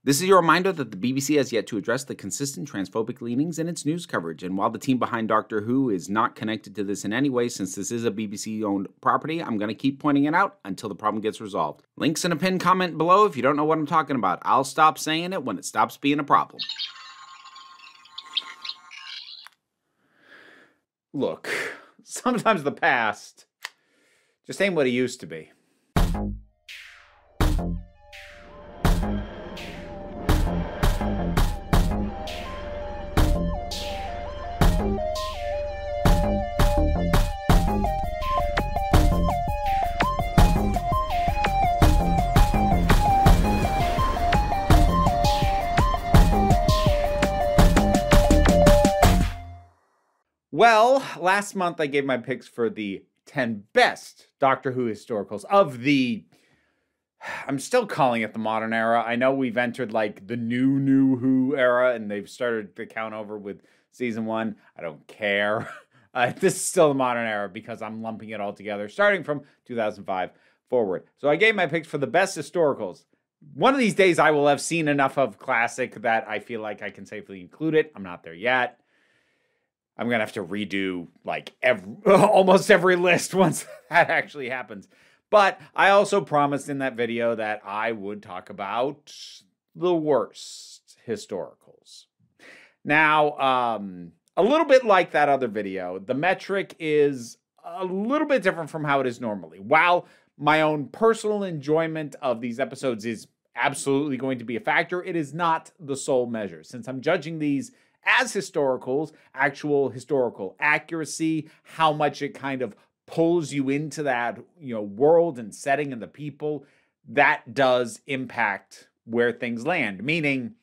This is your reminder that the BBC has yet to address the consistent transphobic leanings in its news coverage, and while the team behind Doctor Who is not connected to this in any way since this is a BBC-owned property, I'm going to keep pointing it out until the problem gets resolved. Links in a pinned comment below if you don't know what I'm talking about. I'll stop saying it when it stops being a problem. Look, sometimes the past just ain't what it used to be. Well, last month I gave my picks for the 10 best Doctor Who historicals of the, I'm still calling it the modern era. I know we've entered like the new Who era and they've started the count over with season 1. I don't care. This is still the modern era because I'm lumping it all together starting from 2005 forward. So I gave my picks for the best historicals. One of these days I will have seen enough of classic that I feel like I can safely include it. I'm not there yet. I'm going to have to redo like almost every list once that actually happens. But I also promised in that video that I would talk about the worst historicals. Now, a little bit like that other video, the metric is a little bit different from how it is normally. While my own personal enjoyment of these episodes is absolutely going to be a factor, it is not the sole measure. Since I'm judging these as historicals, actual historical accuracy, how much it kind of pulls you into that, world and setting and the people, that does impact where things land. Meaning,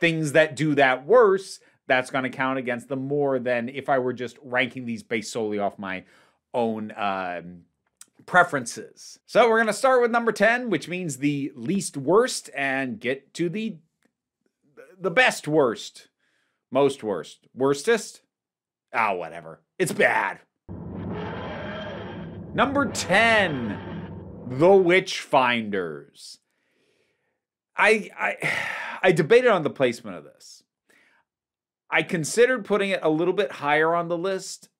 things that do that worse, that's going to count against them more than if I were just ranking these based solely off my own preferences. So we're going to start with number 10, which means the least worst, and get to the best worst. Most worst. Worstest? Ah, whatever. It's bad. Number 10. The Witchfinders. I debated on the placement of this. I considered putting it a little bit higher on the list.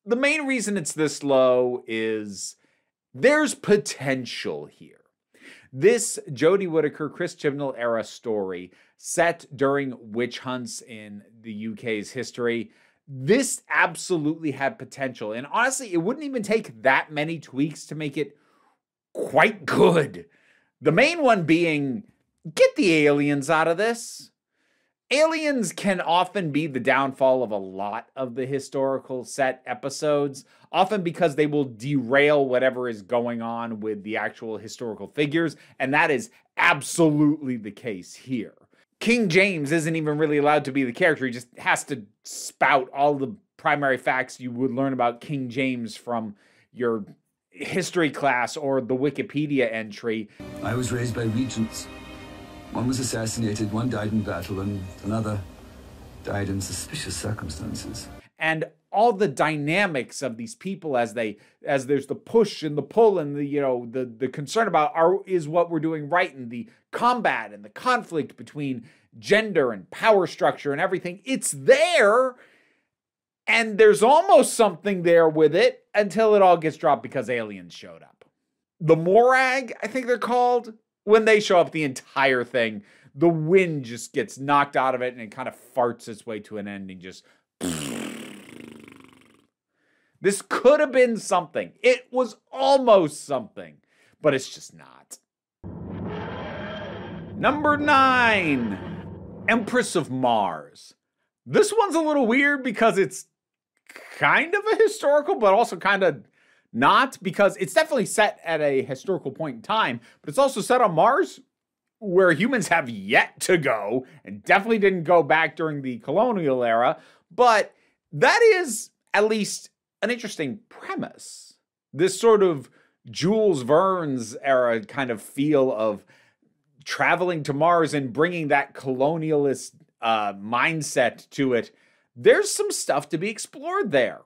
The main reason it's this low is there's potential here. This Jodie Whittaker, Chris Chibnall era story set during witch hunts in the UK's history, this absolutely had potential. And honestly, it wouldn't even take that many tweaks to make it quite good. The main one being, get the aliens out of this. Aliens can often be the downfall of a lot of the historical set episodes, often because they will derail whatever is going on with the actual historical figures, and that is absolutely the case here. King James isn't even really allowed to be the character. He just has to spout all the primary facts you would learn about King James from your history class or the Wikipedia entry. I was raised by regents. One was assassinated, one died in battle, and another died in suspicious circumstances. And all the dynamics of these people as there's the push and the pull and the concern about is what we're doing right, and the combat and the conflict between gender and power structure and everything. It's there, and there's almost something there with it until it all gets dropped because aliens showed up. The Morag, I think they're called. When they show up, the entire thing, the wind just gets knocked out of it and it kind of farts its way to an ending. Just this could have been something. It was almost something, but it's just not. Number 9, Empress of Mars. This one's a little weird because it's kind of a historical, but also kind of not, because it's definitely set at a historical point in time, but it's also set on Mars, where humans have yet to go, and definitely didn't go back during the colonial era, but that is at least an interesting premise. This sort of Jules Verne's era kind of feel of traveling to Mars and bringing that colonialist mindset to it. There's some stuff to be explored there.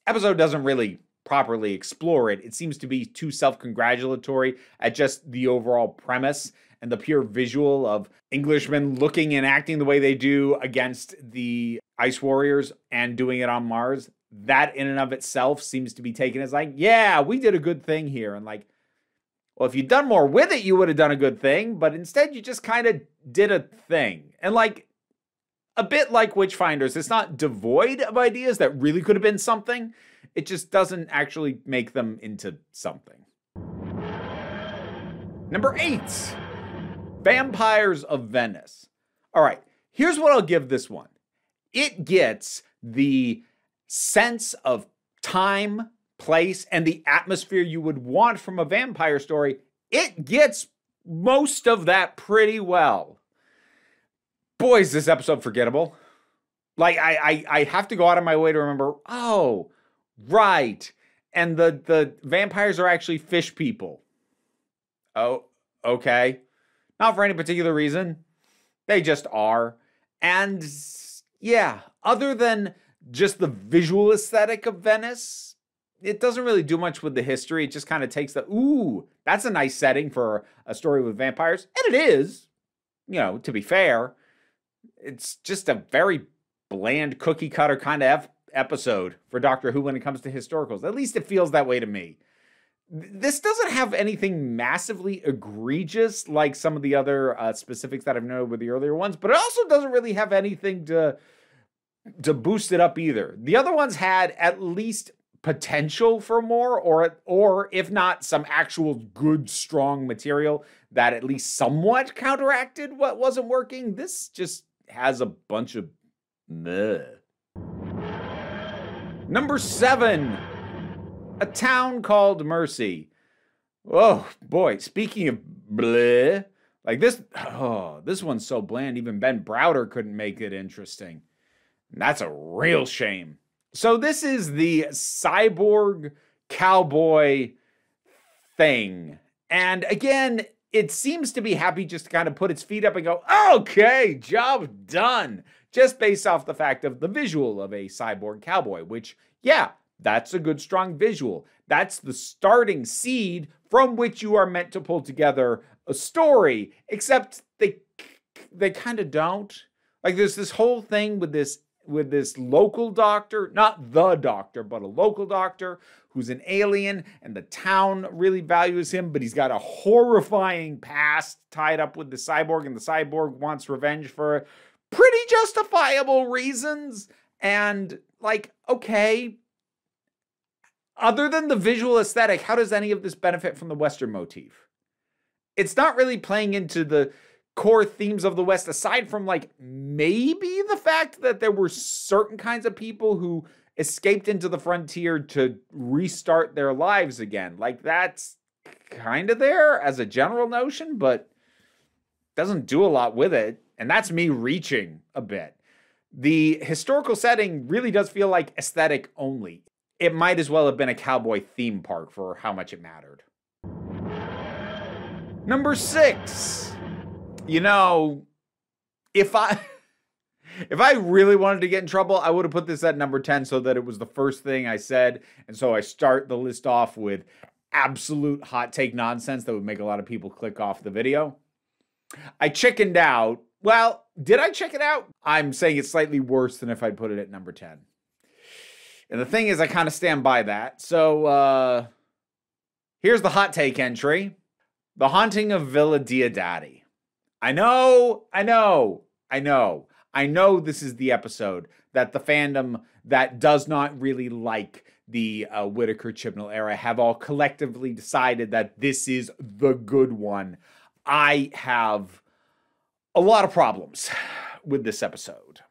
Episode doesn't really properly explore it. It seems to be too self-congratulatory at just the overall premise. and the pure visual of Englishmen looking and acting the way they do against the Ice Warriors and doing it on Mars, that in and of itself seems to be taken as like, yeah, we did a good thing here. And like, well, if you'd done more with it, you would have done a good thing, but instead you just kind of did a thing. And like, a bit like Witchfinders, it's not devoid of ideas that really could have been something. It just doesn't actually make them into something. Number 8, Vampires of Venice. All right, here's what I'll give this one. It gets the sense of time, place, and the atmosphere you would want from a vampire story. It gets most of that pretty well. Boy, is this episode forgettable. Like, I have to go out of my way to remember, oh, right. And the vampires are actually fish people. Oh, okay. Not for any particular reason. They just are. And yeah, other than just the visual aesthetic of Venice, it doesn't really do much with the history. It just kind of takes the, ooh, that's a nice setting for a story with vampires. And it is, you know, to be fair. It's just a very bland cookie cutter kind of episode for Doctor Who when it comes to historicals. At least it feels that way to me. This doesn't have anything massively egregious like some of the other specifics that I've noted with the earlier ones, but it also doesn't really have anything to boost it up either. The other ones had at least potential for more, or if not, some actual good, strong material that at least somewhat counteracted what wasn't working. This just has a bunch of meh. Number 7, A Town Called Mercy. Oh boy, speaking of bleh, like this one's so bland, even Ben Browder couldn't make it interesting. And that's a real shame. So this is the cyborg cowboy thing. And again, it seems to be happy just to kind of put its feet up and go, okay, job done. Just based off the fact of the visual of a cyborg cowboy, which, yeah, that's a good, strong visual. That's the starting seed from which you are meant to pull together a story, except they kind of don't. Like, there's this whole thing with this local doctor, not the doctor, but a local doctor who's an alien, and the town really values him, but he's got a horrifying past tied up with the cyborg, and the cyborg wants revenge for pretty justifiable reasons. And like, okay, other than the visual aesthetic, how does any of this benefit from the Western motif? It's not really playing into the core themes of the West, aside from like maybe the fact that there were certain kinds of people who escaped into the frontier to restart their lives again. Like, that's kind of there as a general notion, but doesn't do a lot with it. And that's me reaching a bit. The historical setting really does feel like aesthetic only. It might as well have been a cowboy theme park for how much it mattered. Number 6. You know, if I really wanted to get in trouble, I would have put this at number 10 so that it was the first thing I said. And so I start the list off with absolute hot take nonsense that would make a lot of people click off the video. I chickened out. Well, did I chicken out? I'm saying it's slightly worse than if I'd put it at number 10. And the thing is, I kind of stand by that. So here's the hot take entry. The Haunting of Villa Diodati. I know this is the episode that the fandom that does not really like the Whittaker Chibnall era have all collectively decided that this is the good one. I have a lot of problems with this episode.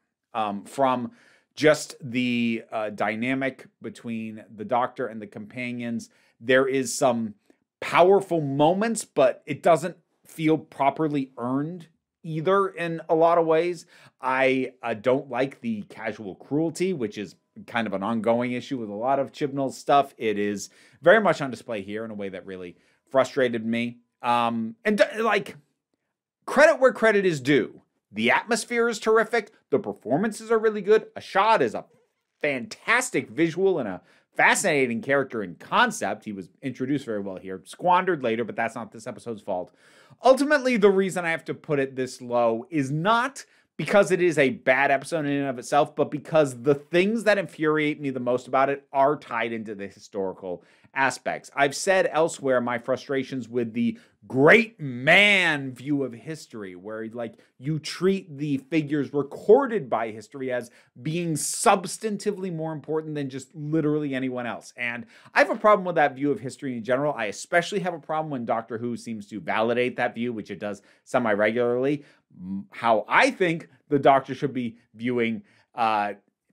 From just the dynamic between the Doctor and the companions. There is some powerful moments, but it doesn't feel properly earned either in a lot of ways. I don't like the casual cruelty, which is kind of an ongoing issue with a lot of Chibnall's stuff. It is very much on display here in a way that really frustrated me. Like, credit where credit is due. The atmosphere is terrific. The performances are really good. Ashad is a fantastic visual and a fascinating character in concept. He was introduced very well here. Squandered later, but that's not this episode's fault. Ultimately, the reason I have to put it this low is not because it is a bad episode in and of itself, but because the things that infuriate me the most about it are tied into the historical aspects. I've said elsewhere my frustrations with the great man view of history, where like you treat the figures recorded by history as being substantively more important than just literally anyone else. And I have a problem with that view of history in general. I especially have a problem when Doctor Who seems to validate that view, which it does semi-regularly. How I think the Doctor should be viewing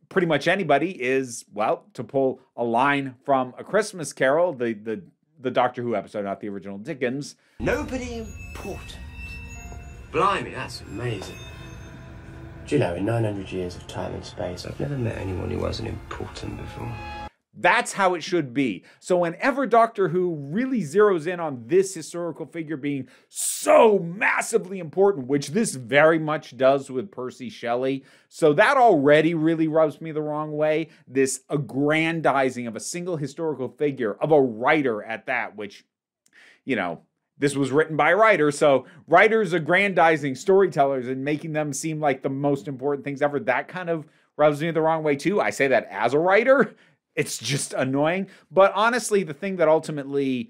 pretty much anybody is, well, to pull a line from A Christmas Carol, the Doctor Who episode, not the original Dickens. Nobody important. Blimey, that's amazing. Do you know, in 900 years of time and space, I've never met anyone who wasn't important before. That's how it should be. So whenever Doctor Who really zeroes in on this historical figure being so massively important, which this very much does with Percy Shelley, so that already really rubs me the wrong way. This aggrandizing of a single historical figure, of a writer at that, which, you know, this was written by writers, so writers aggrandizing storytellers and making them seem like the most important things ever, that kind of rubs me the wrong way too. I say that as a writer. It's just annoying. But honestly, the thing that ultimately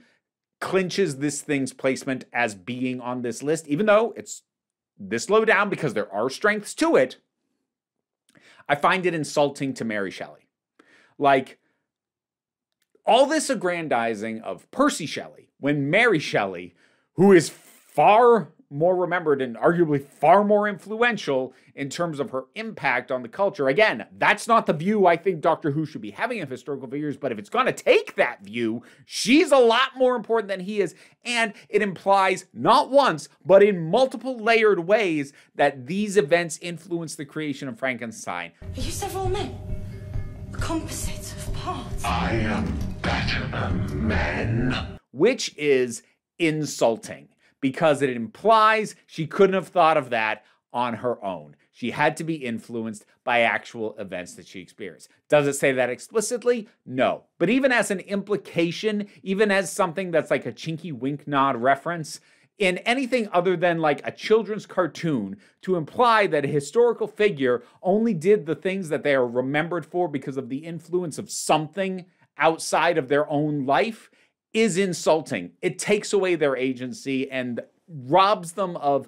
clinches this thing's placement as being on this list, even though it's this low down because there are strengths to it, I find it insulting to Mary Shelley. Like, all this aggrandizing of Percy Shelley, when Mary Shelley, who is far more remembered and arguably far more influential in terms of her impact on the culture. Again, that's not the view I think Doctor Who should be having of historical figures, but if it's going to take that view, she's a lot more important than he is, and it implies not once, but in multiple layered ways that these events influence the creation of Frankenstein. Are you several men? A composite of parts? I am better than men. Which is insulting, because it implies she couldn't have thought of that on her own. She had to be influenced by actual events that she experienced. Does it say that explicitly? No. But even as an implication, even as something that's like a chinky wink nod reference, in anything other than like a children's cartoon, to imply that a historical figure only did the things that they are remembered for because of the influence of something outside of their own life is insulting. It takes away their agency and robs them of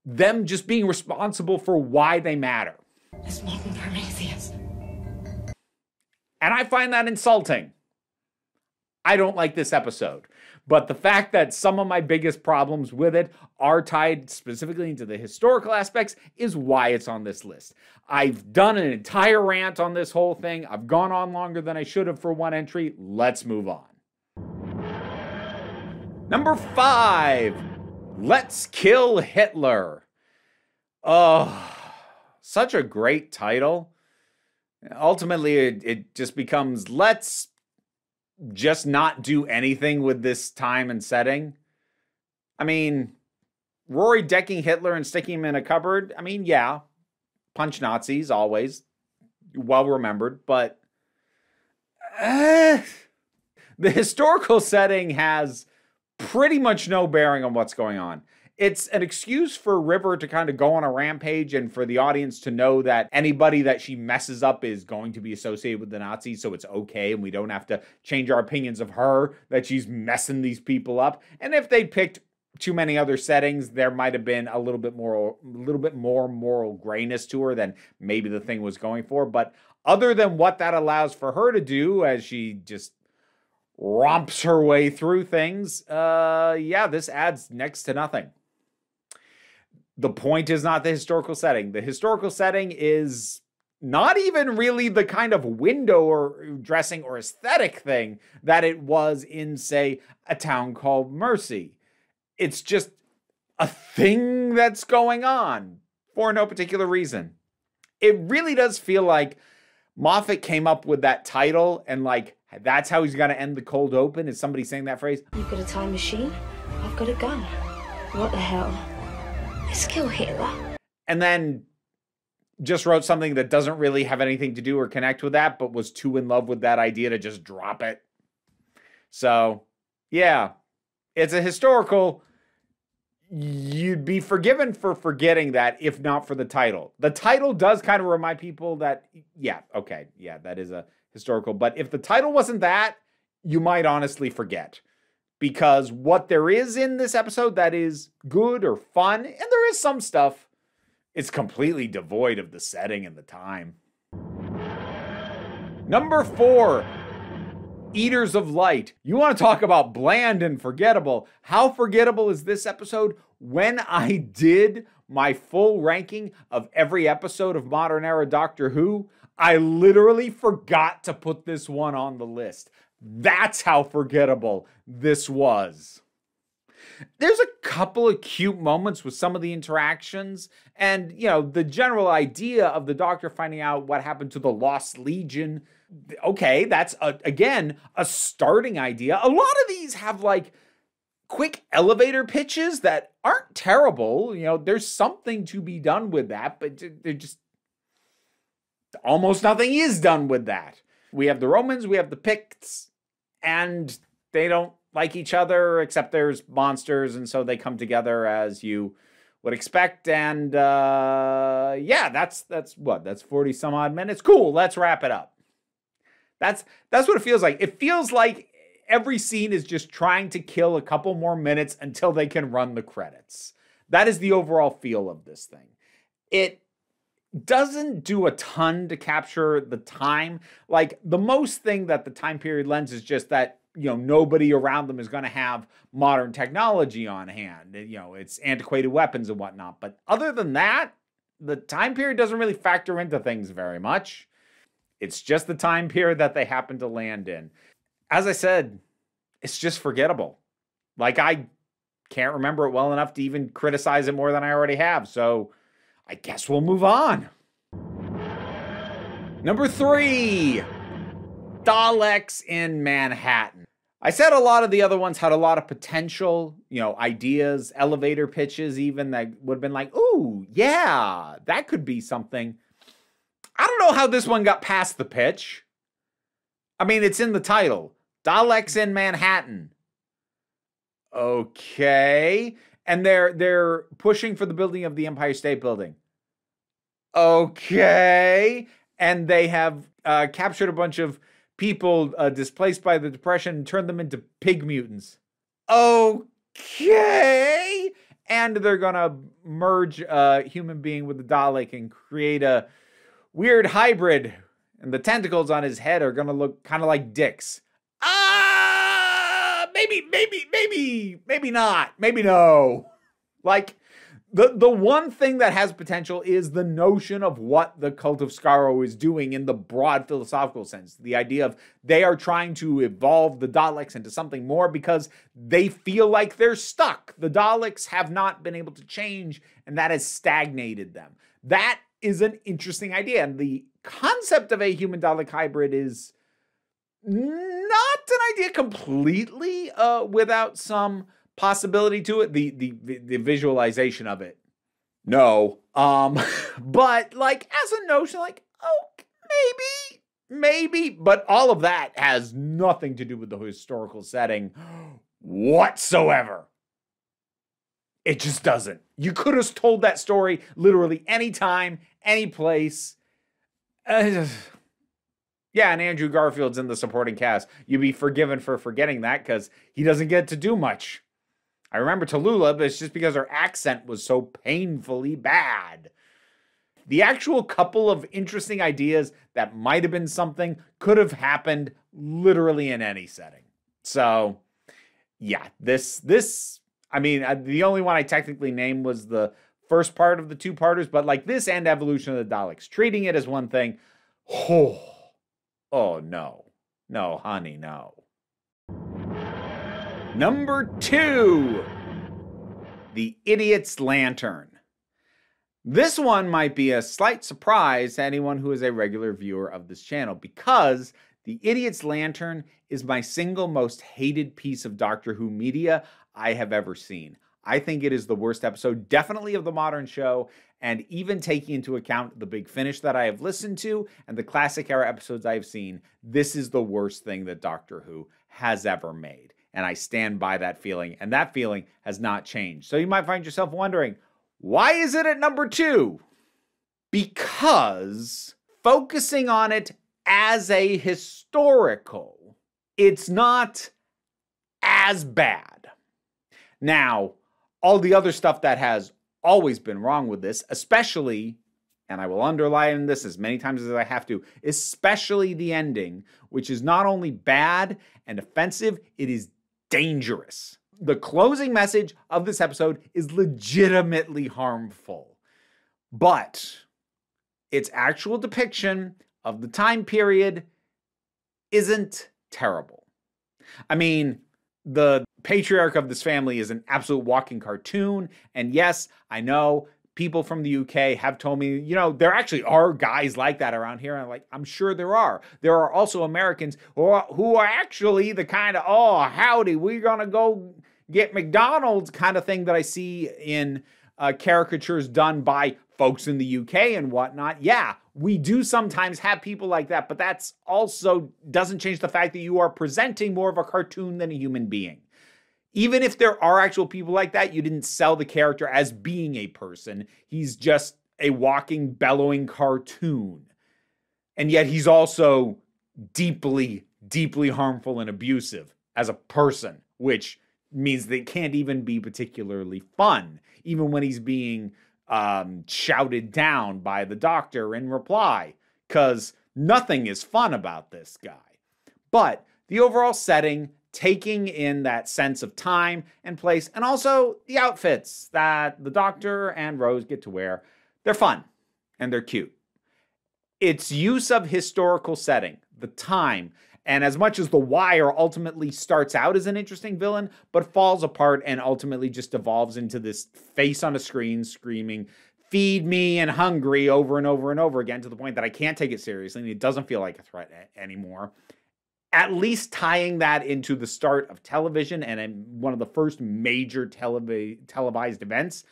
them just being responsible for why they matter. This modern Prometheus. And I find that insulting. I don't like this episode. But the fact that some of my biggest problems with it are tied specifically into the historical aspects is why it's on this list. I've done an entire rant on this whole thing. I've gone on longer than I should have for one entry. Let's move on. Number 5, Let's Kill Hitler. Oh, such a great title. Ultimately, it just becomes, let's just not do anything with this time and setting. I mean, Rory decking Hitler and sticking him in a cupboard. I mean, yeah, punch Nazis, always. Well remembered, but the historical setting has pretty much no bearing on what's going on. It's an excuse for River to kind of go on a rampage and for the audience to know that anybody that she messes up is going to be associated with the Nazis, so it's okay and we don't have to change our opinions of her, that she's messing these people up. And if they picked too many other settings, there might have been a little bit more moral grayness to her than maybe the thing was going for. But other than what that allows for her to do as she just romps her way through things, yeah, this adds next to nothing. The point is not the historical setting. The historical setting is not even really the kind of window or dressing or aesthetic thing that it was in, say, A Town Called Mercy. It's just a thing that's going on for no particular reason. It really does feel like Moffat came up with that title and like, that's how he's going to end the cold open, is somebody saying that phrase. You've got a time machine, I've got a gun. What the hell? Let's kill Hitler. And then just wrote something that doesn't really have anything to do or connect with that, but was too in love with that idea to just drop it. So, yeah, it's a historical. you'd be forgiven for forgetting that if not for the title. The title does kind of remind people that, yeah, okay, yeah, that is a historical. But if the title wasn't that, you might honestly forget. Because what there is in this episode that is good or fun, and there is some stuff, it's completely devoid of the setting and the time. Number 4, Eaters of Light. You want to talk about bland and forgettable. How forgettable is this episode? When I did my full ranking of every episode of Modern Era Doctor Who, I literally forgot to put this one on the list. That's how forgettable this was. There's a couple of cute moments with some of the interactions, and, you know, the general idea of the Doctor finding out what happened to the Lost Legion. Okay, that's, again, a starting idea. A lot of these have, like, quick elevator pitches that aren't terrible. You know, there's something to be done with that, but they're just... almost nothing is done with that. We have the Romans, we have the Picts, and they don't like each other, except there's monsters, and so they come together as you would expect. And yeah, that's what? That's 40 some odd minutes. Cool, let's wrap it up. That's what it feels like. It feels like every scene is just trying to kill a couple more minutes until they can run the credits. That is the overall feel of this thing. It doesn't do a ton to capture the time. Like, the most thing that the time period lends is just that, you know, nobody around them is going to have modern technology on hand. You know, it's antiquated weapons and whatnot. But other than that, the time period doesn't really factor into things very much. It's just the time period that they happen to land in. As I said, it's just forgettable. Like, I can't remember it well enough to even criticize it more than I already have. So I guess we'll move on. Number 3, Daleks in Manhattan. I said a lot of the other ones had a lot of potential, you know, ideas, elevator pitches even, that would have been like, ooh, yeah, that could be something. I don't know how this one got past the pitch. I mean, it's in the title. Daleks in Manhattan. Okay. And they're pushing for the building of the Empire State Building. Okay. And they have captured a bunch of people displaced by the Depression and turned them into pig mutants. Okay. And they're going to merge a human being with a Dalek and create a weird hybrid. And the tentacles on his head are going to look kind of like dicks. Maybe not. Maybe no. Like, the one thing that has potential is the notion of what the Cult of Skaro is doing in the broad philosophical sense. The idea of they are trying to evolve the Daleks into something more because they feel like they're stuck. The Daleks have not been able to change, and that has stagnated them. That is an interesting idea. And the concept of a human Dalek hybrid is not an idea completely without some possibility to it. The visualization of it, no. But like as a notion, like, oh, maybe, but all of that has nothing to do with the historical setting whatsoever. It just doesn't. You could have told that story literally anytime, any place. Yeah, and Andrew Garfield's in the supporting cast. You'd be forgiven for forgetting that because he doesn't get to do much. I remember Tallulah, but it's just because her accent was so painfully bad. The actual couple of interesting ideas that might have been something could have happened literally in any setting. So, yeah, this, I mean, the only one I technically named was the first part of the two-parters, but like this and Evolution of the Daleks, treating it as one thing, oh, no. No, honey, no. Number 2, The Idiot's Lantern. This one might be a slight surprise to anyone who is a regular viewer of this channel because The Idiot's Lantern is my single most hated piece of Doctor Who media I have ever seen. I think it is the worst episode, definitely of the modern show, and even taking into account the Big Finish that I have listened to and the classic era episodes I have seen, this is the worst thing that Doctor Who has ever made. and I stand by that feeling, and that feeling has not changed. So you might find yourself wondering, why is it at number 2? Because focusing on it as a historical, it's not as bad. Now, all the other stuff that has always been wrong with this, especially, and I will underline this as many times as I have to, especially the ending, which is not only bad and offensive, it is dangerous. The closing message of this episode is legitimately harmful, but its actual depiction of the time period isn't terrible. I mean, the patriarch of this family is an absolute walking cartoon, and yes, I know people from the UK have told me, there actually are guys like that around here. And I'm sure there are. There are also Americans who are actually the kind of, oh, howdy, we're going to go get McDonald's kind of thing that I see in caricatures done by folks in the UK and whatnot. Yeah, we do sometimes have people like that, but that's also doesn't change the fact that you are presenting more of a cartoon than a human being. Even if there are actual people like that, you didn't sell the character as being a person. He's just a walking, bellowing cartoon. And yet he's also deeply, deeply harmful and abusive as a person, which means they can't even be particularly fun, even when he's being shouted down by the doctor in reply, because nothing is fun about this guy. But the overall setting, taking in that sense of time and place, and also the outfits that the Doctor and Rose get to wear, they're fun and they're cute. Its use of historical setting, the time, and as much as The Wire ultimately starts out as an interesting villain, but falls apart and ultimately just evolves into this face on a screen screaming, "Feed me," and "hungry" over and over and over again, to the point that I can't take it seriously and it doesn't feel like a threat anymore. At least tying that into the start of television and one of the first major televised events,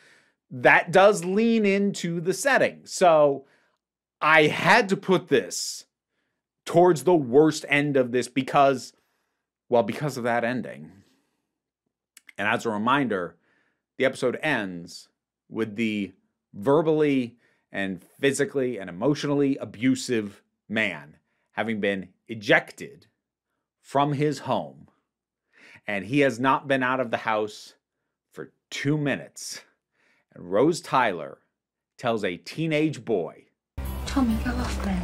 that does lean into the setting. So I had to put this towards the worst end of this because of that ending. And as a reminder, the episode ends with the verbally and physically and emotionally abusive man having been ejected from his home, and he has not been out of the house for 2 minutes. And Rose Tyler tells a teenage boy, Tommy, go off then.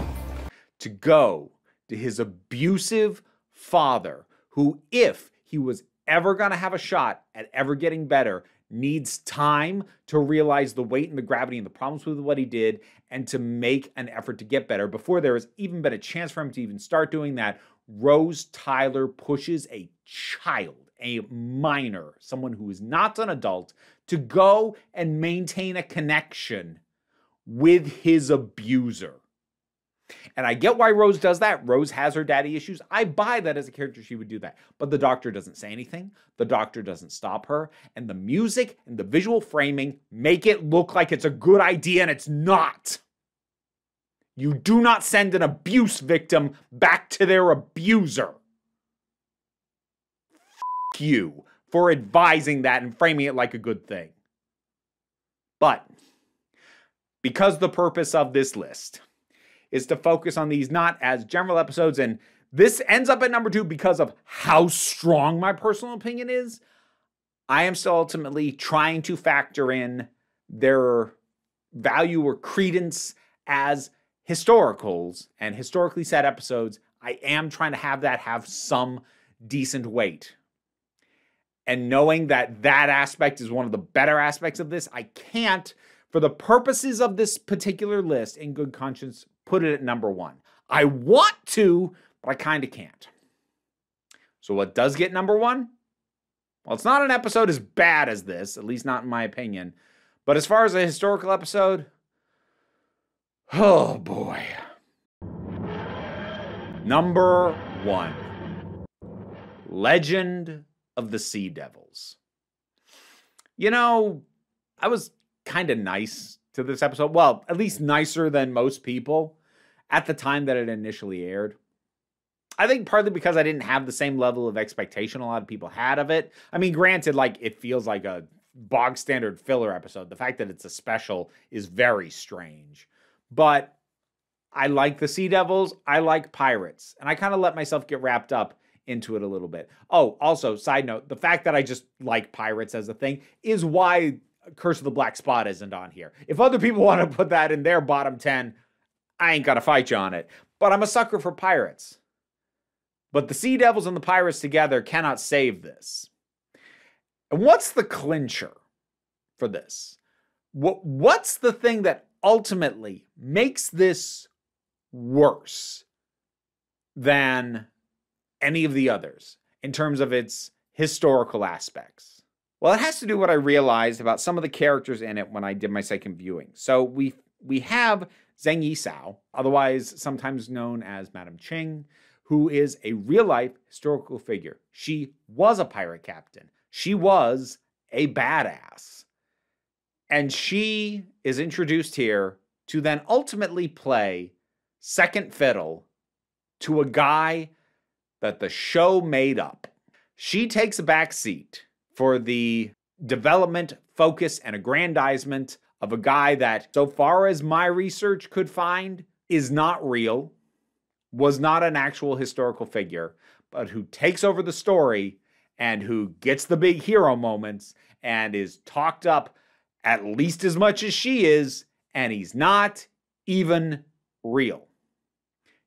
to go to his abusive father, who, if he was ever going to have a shot at ever getting better, needs time to realize the weight and the gravity and the problems with what he did and to make an effort to get better. Before there has even been a chance for him to even start doing that, Rose Tyler pushes a child, a minor, someone who is not an adult, to go and maintain a connection with his abuser. And I get why Rose does that. Rose has her daddy issues. I buy that as a character she would do that. But the Doctor doesn't say anything. The Doctor doesn't stop her. And the music and the visual framing make it look like it's a good idea, and it's not. You do not send an abuse victim back to their abuser. F you for advising that and framing it like a good thing. But because the purpose of this list is to focus on these not as general episodes, and this ends up at number 2 because of how strong my personal opinion is, I am still ultimately trying to factor in their value or credence as historicals and historically set episodes. I am trying to have that have some decent weight. And knowing that that aspect is one of the better aspects of this, I can't, for the purposes of this particular list, in good conscience, put it at number 1. I want to, but I kind of can't. So what does get number 1? Well, it's not an episode as bad as this, at least not in my opinion. But as far as a historical episode, oh boy. Number 1. Legend of the Sea Devils. I was kind of nice to this episode. Well, at least nicer than most people at the time that it initially aired. I think partly because I didn't have the same level of expectation a lot of people had of it. I mean, granted, like, it feels like a bog standard filler episode. The fact that it's a special is very strange. But I like the Sea Devils. I like pirates. And I kind of let myself get wrapped up into it a little bit. Oh, also, side note, the fact that I just like pirates as a thing is why Curse of the Black Spot isn't on here. If other people want to put that in their bottom 10, I ain't got to fight you on it. But I'm a sucker for pirates. But the Sea Devils and the pirates together cannot save this. And what's the clincher for this? What's the thing that ultimately makes this worse than any of the others in terms of its historical aspects? Well, it has to do with what I realized about some of the characters in it when I did my second viewing. So we have Zheng Yisao, otherwise sometimes known as Madame Ching, who is a real-life historical figure. She was a pirate captain. She was a badass. And she is introduced here to then ultimately play second fiddle to a guy that the show made up. She takes a back seat for the development, focus, and aggrandizement of a guy that, so far as my research could find, is not real, was not an actual historical figure, but who takes over the story and who gets the big hero moments and is talked up at least as much as she is, and he's not even real.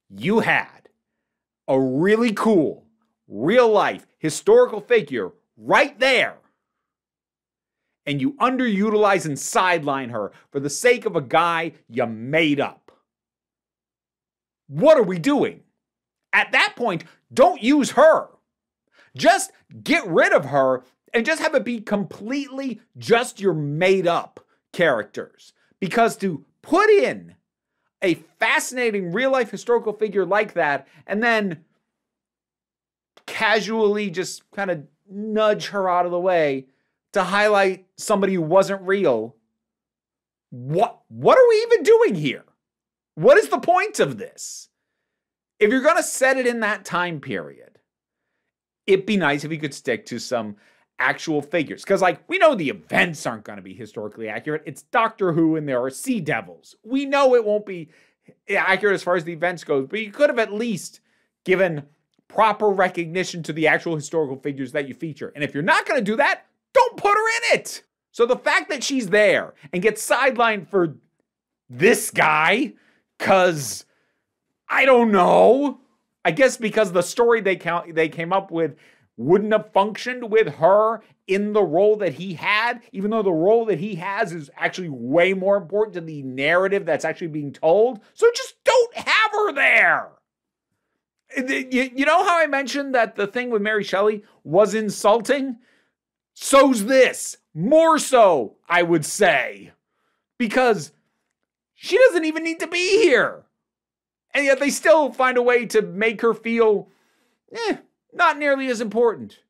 You had a really cool, real-life, historical figure right there, and you underutilize and sideline her for the sake of a guy you made up. What are we doing? At that point, don't use her. Just get rid of her and just have it be completely just your made-up characters. Because to put in a fascinating real-life historical figure like that and then casually just kind of nudge her out of the way to highlight somebody who wasn't real, what are we even doing here? What is the point of this? If you're going to set it in that time period, it'd be nice if you could stick to some actual figures. Because, like, we know the events aren't going to be historically accurate. It's Doctor Who and there are Sea Devils. We know it won't be accurate as far as the events goes, but you could have at least given proper recognition to the actual historical figures that you feature. And if you're not going to do that, don't put her in it. So the fact that she's there and gets sidelined for this guy, because I don't know, I guess because the story they came up with wouldn't have functioned with her in the role that he had, even though the role that he has is actually way more important to the narrative that's actually being told. So just don't have her there. You know how I mentioned that the thing with Mary Shelley was insulting? So's this. More so, I would say. Because she doesn't even need to be here. And yet they still find a way to make her feel, not nearly as important.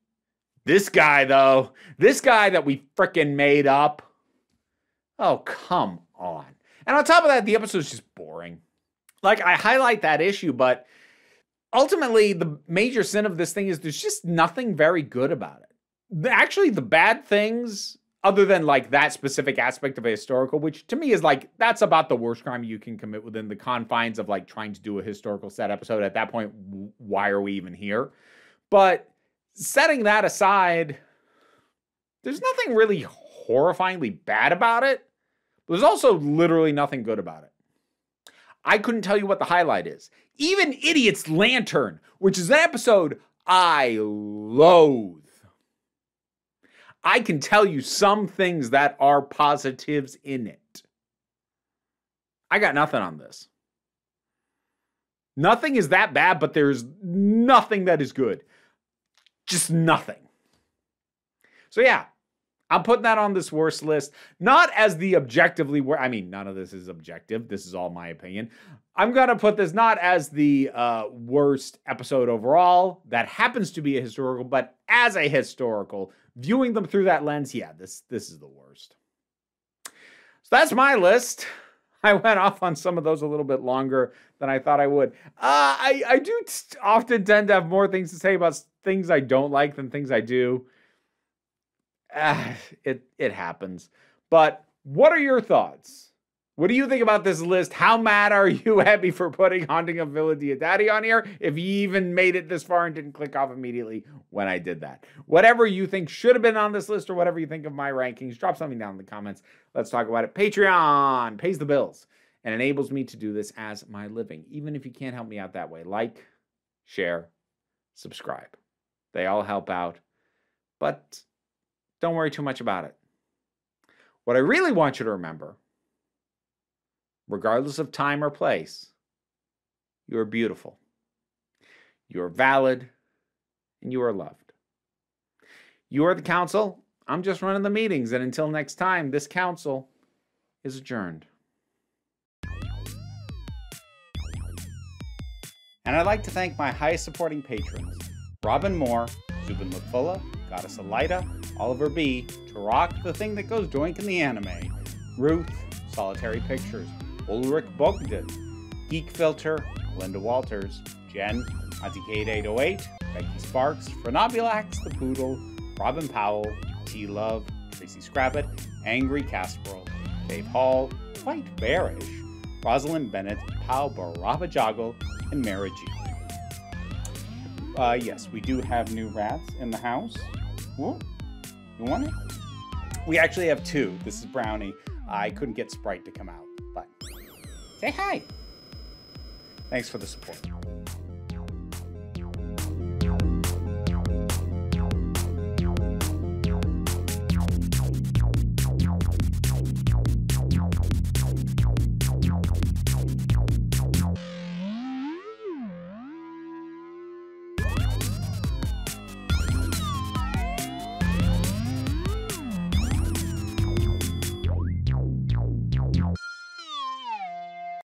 This guy, though, this guy that we frickin' made up. Oh, come on. And on top of that, the episode's just boring. Like, I highlight that issue, but ultimately, the major sin of this thing is there's just nothing very good about it. Actually, the bad things, other than like that specific aspect of a historical, which to me is like, that's about the worst crime you can commit within the confines of like trying to do a historical set episode. At that point, why are we even here? But setting that aside, there's nothing really horrifyingly bad about it. There's also literally nothing good about it. I couldn't tell you what the highlight is. Even Idiot's Lantern, which is an episode I loathe. I can tell you some things that are positives in it. I got nothing on this. Nothing is that bad, but there's nothing that is good. Just nothing. So yeah, I'm putting that on this worst list. Not as the objectively worst. I mean, none of this is objective. This is all my opinion. I'm going to put this not as the worst episode overall. That happens to be a historical, but as a historical, viewing them through that lens, yeah, this is the worst. So that's my list. I went off on some of those a little bit longer than I thought I would. I do often tend to have more things to say about things I don't like than things I do. It happens. But what are your thoughts? What do you think about this list? How mad are you at me for putting Haunting of Villa Diodati on here? If you even made it this far and didn't click off immediately when I did that. Whatever you think should have been on this list or whatever you think of my rankings, drop something down in the comments. Let's talk about it. Patreon pays the bills and enables me to do this as my living. Even if you can't help me out that way. Like, share, subscribe. They all help out. But don't worry too much about it. What I really want you to remember, regardless of time or place, you are beautiful, you are valid, and you are loved. You are the council. I'm just running the meetings. And until next time, this council is adjourned. And I'd like to thank my highest supporting patrons, Robin Moore, Zubin Lutfulla, Goddess Elida, Oliver B., Tarak, the thing that goes doink in the anime, Ruth, Solitary Pictures, Ulrich Bogdan, Geek Filter, Linda Walters, Jen, Auntie 808, Becky Sparks, Frenobulax the Poodle, Robin Powell, T Love, Tracy Scrabbit, Angry Casperol, Dave Hall, White Bearish, Rosalind Bennett, Pal Barabajagal, and Mara G. Yes, we do have new rats in the house. Whoa, you want it? We actually have two. This is Brownie. I couldn't get Sprite to come out, but say hi. Thanks for the support.